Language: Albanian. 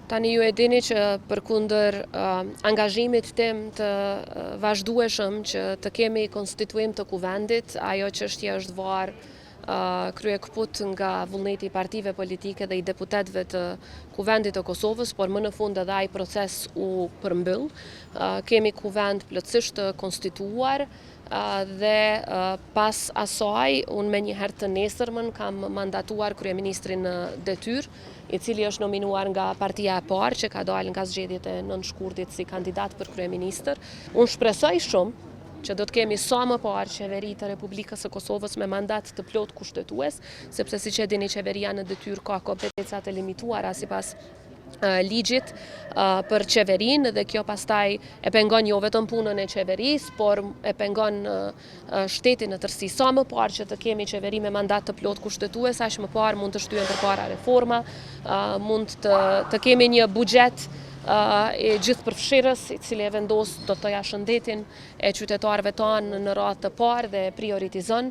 Tani ju e dini që përkundër angazhimit tim të vazhdueshëm që të kemi konstituim të kuvendit, ajo çështje është varë kryekput nga vullneti i partive politike dhe i deputetëve të kuvendit të Kosovës, por më në fund edhe ai proces u përmbyll. Kemi kuvend plotësisht të konstituar dhe pas asaj unë me një herë të nesërmën kam mandatuar kryeministrin në detyrë, i cili është nominuar nga partia e parë që ka dalë nga zgjedhjet e 9 shkurtit si kandidat për kryeministër. Unë shpresoj shumë që do të kemi sa më parë qeveri të Republikës së Kosovës me mandat të plot kushtetues, sepse siç e dini qeveria në detyrë ka kompetenca të limituara sipas ligjit për qeverinë dhe kjo pastaj e pengon jo vetëm punën e qeverisë, por e pengon shtetin në tërësi. Sa më parë që të kemi qeveri me mandat të plot kushtetues, aq më parë mund të shtyhen përpara reforma, mund të kemi një buxhet e gjithëpërfshirës, i cili e vendos do të thoja shëndetin e qytetarëve tanë në radhë të parë dhe prioritizon.